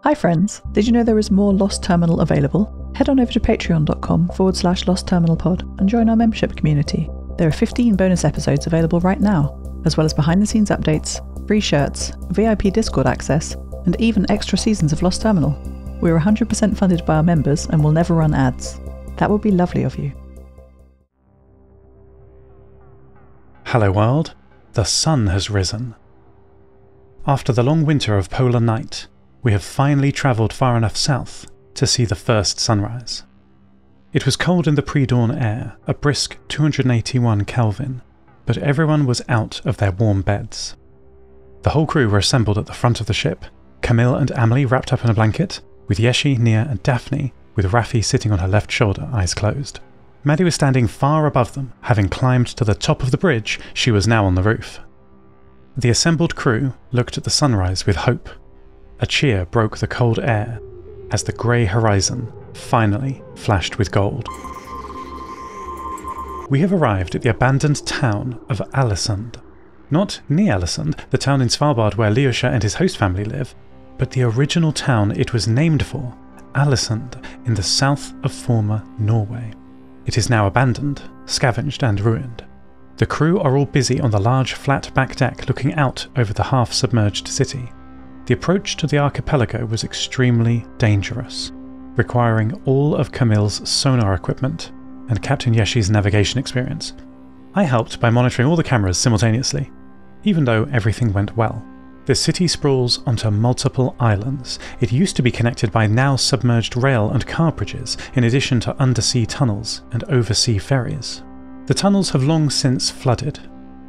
Hi friends, did you know there is more Lost Terminal available? Head on over to patreon.com/lostterminalpod and join our membership community. There are 15 bonus episodes available right now, as well as behind-the-scenes updates, free shirts, VIP Discord access, and even extra seasons of Lost Terminal. We're 100% funded by our members and will never run ads. That would be lovely of you. Hello world, the sun has risen. After the long winter of polar night, we have finally travelled far enough south to see the first sunrise. It was cold in the pre-dawn air, a brisk 281 Kelvin, but everyone was out of their warm beds. The whole crew were assembled at the front of the ship, Camille and Amelie wrapped up in a blanket, with Yeshi, Nia and Daphne, with Raffi sitting on her left shoulder, eyes closed. Maddie was standing far above them, having climbed to the top of the bridge. She was now on the roof. The assembled crew looked at the sunrise with hope. A cheer broke the cold air as the grey horizon finally flashed with gold. We have arrived at the abandoned town of Alisund. Not Ny-Alisund, the town in Svalbard where Leosha and his host family live, but the original town it was named for, Alisund, in the south of former Norway. It is now abandoned, scavenged and ruined. The crew are all busy on the large flat back deck looking out over the half-submerged city. The approach to the archipelago was extremely dangerous, requiring all of Camille's sonar equipment and Captain Yeshi's navigation experience. I helped by monitoring all the cameras simultaneously, even though everything went well. The city sprawls onto multiple islands. It used to be connected by now submerged rail and car bridges, in addition to undersea tunnels and oversea ferries. The tunnels have long since flooded,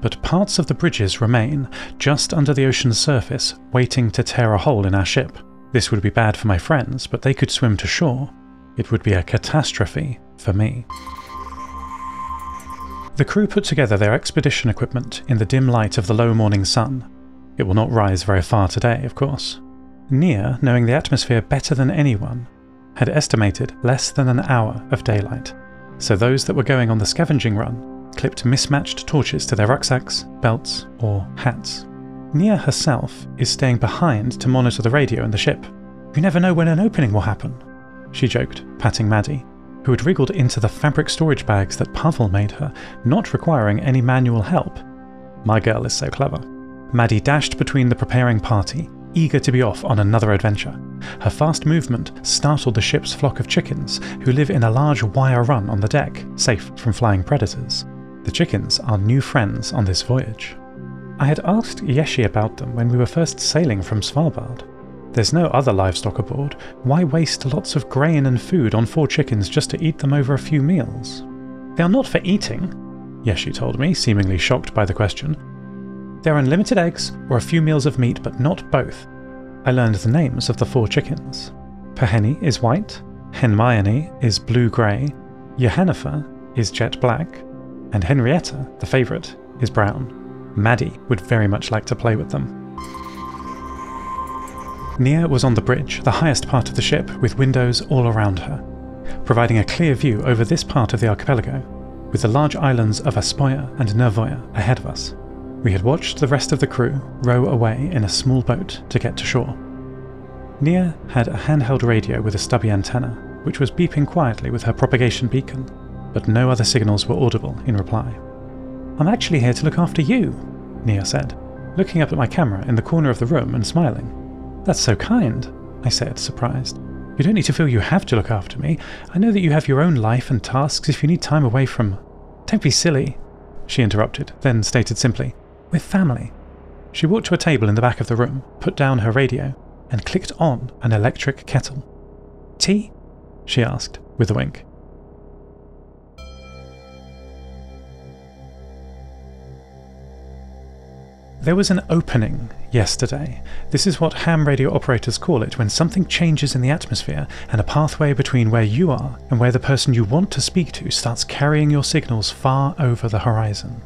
but parts of the bridges remain just under the ocean's surface, waiting to tear a hole in our ship. This would be bad for my friends, but they could swim to shore. It would be a catastrophe for me. The crew put together their expedition equipment in the dim light of the low morning sun. It will not rise very far today, of course. Nia, knowing the atmosphere better than anyone, had estimated less than an hour of daylight, so those that were going on the scavenging run clipped mismatched torches to their rucksacks, belts, or hats. Nia herself is staying behind to monitor the radio in the ship. "You never know when an opening will happen," she joked, patting Maddie, who had wriggled into the fabric storage bags that Pavel made her, not requiring any manual help. My girl is so clever. Maddie dashed between the preparing party, eager to be off on another adventure. Her fast movement startled the ship's flock of chickens, who live in a large wire run on the deck, safe from flying predators. The chickens are new friends on this voyage. I had asked Yeshi about them when we were first sailing from Svalbard. There's no other livestock aboard. Why waste lots of grain and food on 4 chickens just to eat them over a few meals? "They are not for eating," Yeshi told me, seemingly shocked by the question. "They're unlimited eggs or a few meals of meat, but not both." I learned the names of the 4 chickens. Paheni is white, Henmayoni is blue-grey, Johannifer is jet black, and Henrietta, the favourite, is brown. Maddie would very much like to play with them. Nia was on the bridge, the highest part of the ship, with windows all around her, providing a clear view over this part of the archipelago, with the large islands of Aspoya and Nervoya ahead of us. We had watched the rest of the crew row away in a small boat to get to shore. Nia had a handheld radio with a stubby antenna, which was beeping quietly with her propagation beacon, but no other signals were audible in reply. "I'm actually here to look after you," Nia said, looking up at my camera in the corner of the room and smiling. "That's so kind," I said, surprised. "You don't need to feel you have to look after me. I know that you have your own life and tasks if you need time away from—" "Don't be silly," she interrupted, then stated simply, "We're family." She walked to a table in the back of the room, put down her radio, and clicked on an electric kettle. "Tea?" she asked, with a wink. There was an opening yesterday. This is what ham radio operators call it when something changes in the atmosphere and a pathway between where you are and where the person you want to speak to starts carrying your signals far over the horizon.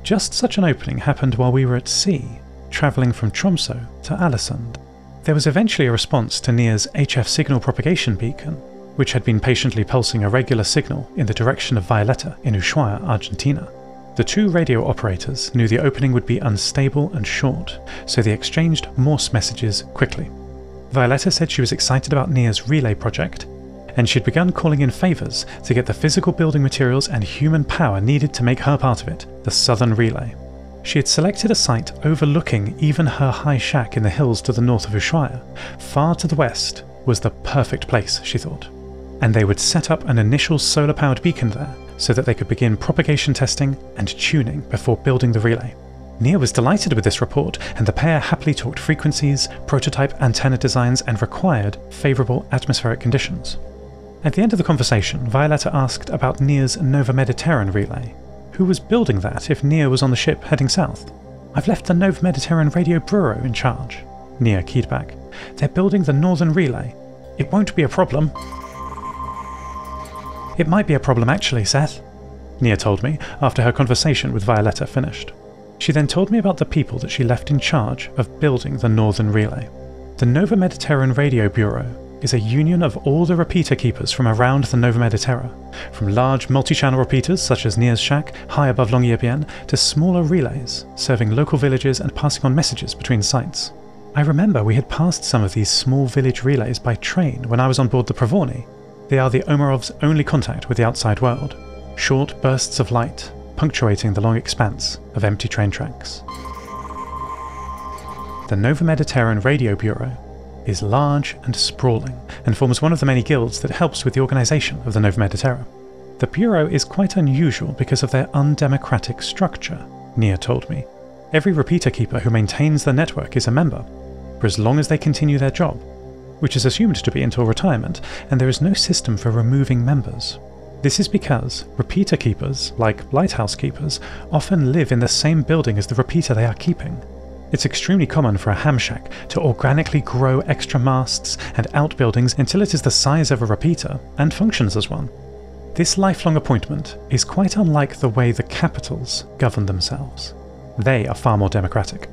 Just such an opening happened while we were at sea, travelling from Tromsø to Alisund. There was eventually a response to Nia's HF signal propagation beacon, which had been patiently pulsing a regular signal in the direction of Violeta in Ushuaia, Argentina. The 2 radio operators knew the opening would be unstable and short, so they exchanged Morse messages quickly. Violetta said she was excited about Nia's relay project, and she'd begun calling in favours to get the physical building materials and human power needed to make her part of it, the Southern Relay. She had selected a site overlooking even her high shack in the hills to the north of Ushuaia. Far to the west was the perfect place, she thought. And they would set up an initial solar-powered beacon there so that they could begin propagation testing and tuning before building the relay. Nia was delighted with this report, and the pair happily talked frequencies, prototype antenna designs, and required favourable atmospheric conditions. At the end of the conversation, Violetta asked about Nia's Nova Mediterranean relay. Who was building that if Nia was on the ship heading south? I've left the Nova Mediterranean Radio Bureau in charge, Nia keyed back. They're building the Northern Relay. It won't be a problem. It might be a problem actually, Seth, Nia told me after her conversation with Violetta finished. She then told me about the people that she left in charge of building the Northern Relay. The Nova Mediterranean Radio Bureau is a union of all the repeater keepers from around the Nova Mediterranean, from large multi-channel repeaters such as Nia's shack high above Longyearbyen to smaller relays serving local villages and passing on messages between sites. I remember we had passed some of these small village relays by train when I was on board the Pravorny. They are the Omarovs' only contact with the outside world, short bursts of light punctuating the long expanse of empty train tracks. The Nova Mediterranean Radio Bureau is large and sprawling, and forms one of the many guilds that helps with the organisation of the Nova Mediterranean. The Bureau is quite unusual because of their undemocratic structure, Nia told me. Every repeater keeper who maintains the network is a member, for as long as they continue their job, which is assumed to be until retirement, and there is no system for removing members. This is because repeater keepers, like lighthouse keepers, often live in the same building as the repeater they are keeping. It's extremely common for a ham shack to organically grow extra masts and outbuildings until it is the size of a repeater and functions as one. This lifelong appointment is quite unlike the way the capitals govern themselves. They are far more democratic.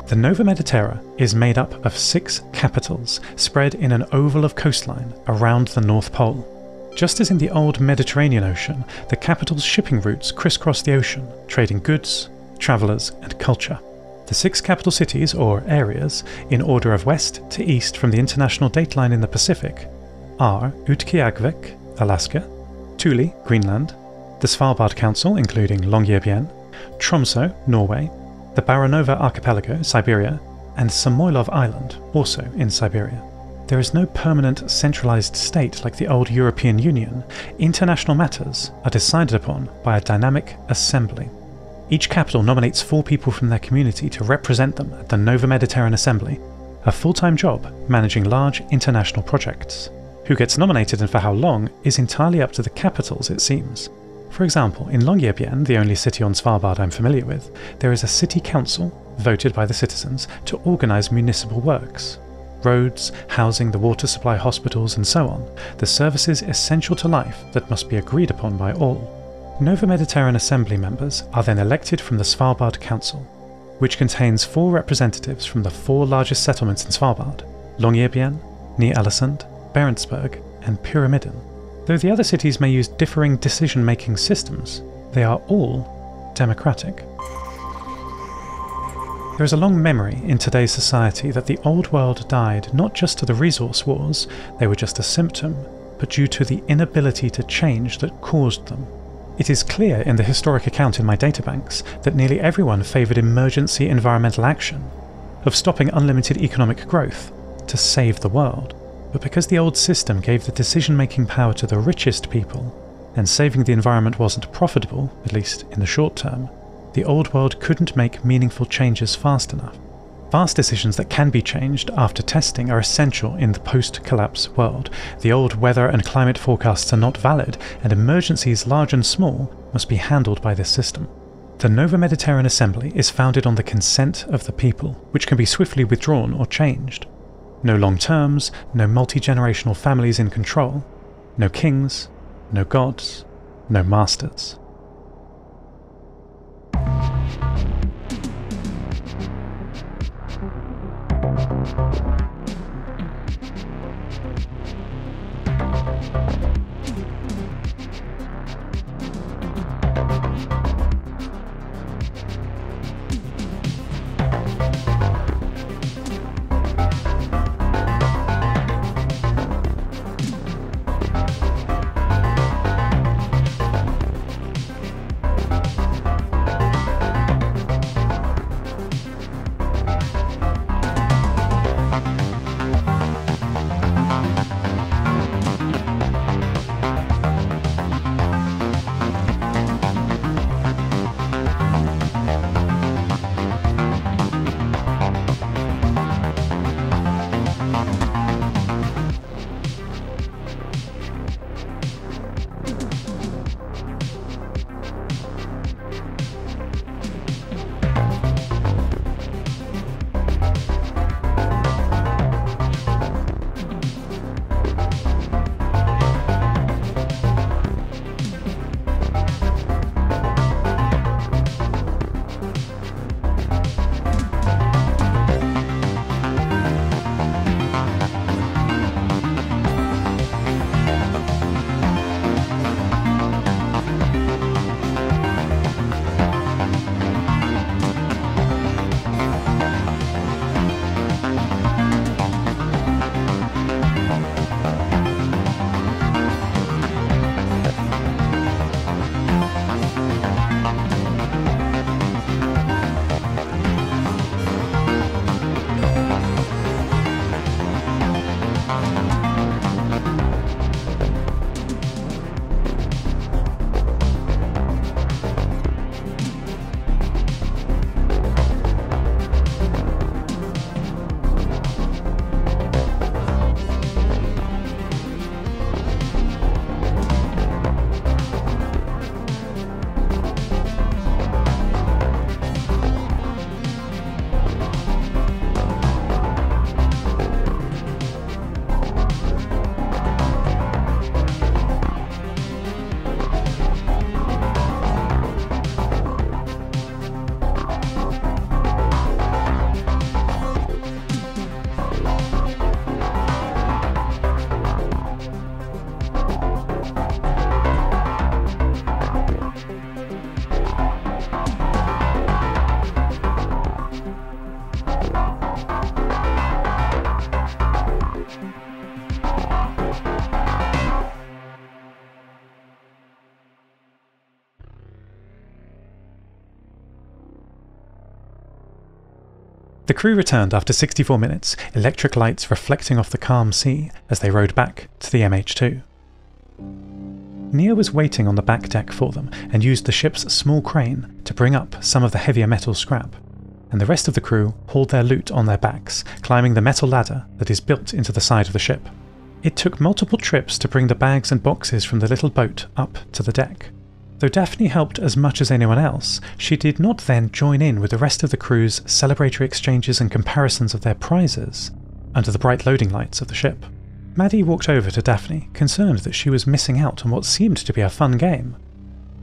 The Nova Mediterranean is made up of 6 capitals spread in an oval of coastline around the North Pole. Just as in the old Mediterranean Ocean, the capital's shipping routes crisscross the ocean, trading goods, travellers and culture. The 6 capital cities, or areas, in order of west to east from the international dateline in the Pacific, are Utqiagvik, Alaska, Thule, Greenland, the Svalbard Council including Longyearbyen, Tromsø, Norway, the Baranova Archipelago, Siberia, and Samoylov Island, also in Siberia. There is no permanent centralised state like the old European Union. International matters are decided upon by a dynamic assembly. Each capital nominates 4 people from their community to represent them at the Nova Mediterranean Assembly, a full-time job managing large international projects. Who gets nominated and for how long is entirely up to the capitals, it seems. For example, in Longyearbyen, the only city on Svalbard I'm familiar with, there is a city council, voted by the citizens, to organise municipal works. Roads, housing, the water supply, hospitals and so on, the services essential to life that must be agreed upon by all. Nova Mediterranean Assembly members are then elected from the Svalbard Council, which contains 4 representatives from the 4 largest settlements in Svalbard, Longyearbyen, Ny-Ålesund, Barentsburg and Pyramiden. Though the other cities may use differing decision-making systems, they are all democratic. There is a long memory in today's society that the old world died not just to the resource wars, they were just a symptom, but due to the inability to change that caused them. It is clear in the historic account in my databanks that nearly everyone favoured emergency environmental action, of stopping unlimited economic growth, to save the world. But because the old system gave the decision-making power to the richest people, and saving the environment wasn't profitable, at least in the short term, the old world couldn't make meaningful changes fast enough. Fast decisions that can be changed after testing are essential in the post-collapse world. The old weather and climate forecasts are not valid, and emergencies large and small must be handled by this system. The Nova Mediterranean Assembly is founded on the consent of the people, which can be swiftly withdrawn or changed. No long terms, no multi-generational families in control, no kings, no gods, no masters. crew returned after 64 minutes, electric lights reflecting off the calm sea as they rowed back to the MH2. Nia was waiting on the back deck for them and used the ship's small crane to bring up some of the heavier metal scrap, and the rest of the crew hauled their loot on their backs, climbing the metal ladder that is built into the side of the ship. It took multiple trips to bring the bags and boxes from the little boat up to the deck. Though Daphne helped as much as anyone else, she did not then join in with the rest of the crew's celebratory exchanges and comparisons of their prizes under the bright loading lights of the ship. Maddie walked over to Daphne, concerned that she was missing out on what seemed to be a fun game.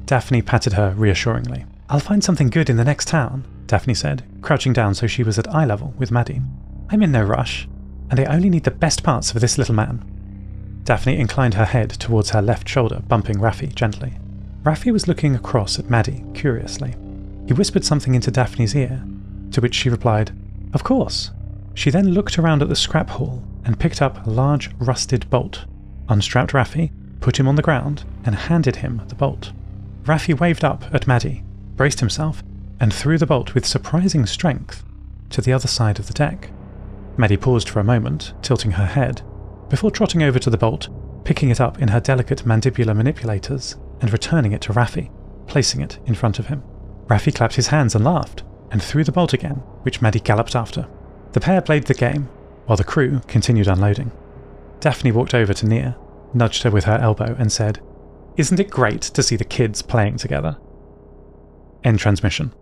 Daphne patted her reassuringly. "I'll find something good in the next town," Daphne said, crouching down so she was at eye level with Maddie. "I'm in no rush, and I only need the best parts for this little man." Daphne inclined her head towards her left shoulder, bumping Raffi gently. Raffi was looking across at Maddie, curiously. He whispered something into Daphne's ear, to which she replied, "Of course." She then looked around at the scrap haul and picked up a large rusted bolt, unstrapped Raffi, put him on the ground, and handed him the bolt. Raffi waved up at Maddie, braced himself, and threw the bolt with surprising strength to the other side of the deck. Maddie paused for a moment, tilting her head, before trotting over to the bolt, picking it up in her delicate mandibular manipulators and returning it to Raffi, placing it in front of him. Raffi clapped his hands and laughed, and threw the bolt again, which Maddie galloped after. The pair played the game, while the crew continued unloading. Daphne walked over to Nia, nudged her with her elbow, and said, "Isn't it great to see the kids playing together?" End transmission.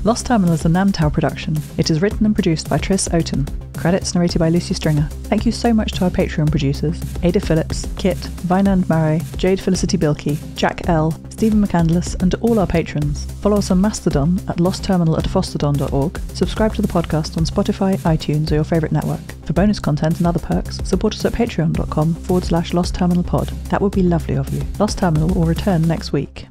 Lost Terminal is a Namtao production. It is written and produced by Tris Oaten. Credits narrated by Lucy Stringer. Thank you so much to our Patreon producers: Ada Phillips, Kit, Wynand Marais, Jade, Felicity, Bilkey, Jack L, Stephen McCandless, and all our patrons. Follow us on Mastodon at lostterminal@fostodon.org. Subscribe to the podcast on Spotify, iTunes, or your favourite network. For bonus content and other perks, support us at patreon.com/lostterminalpod. That would be lovely of you. Lost Terminal will return next week.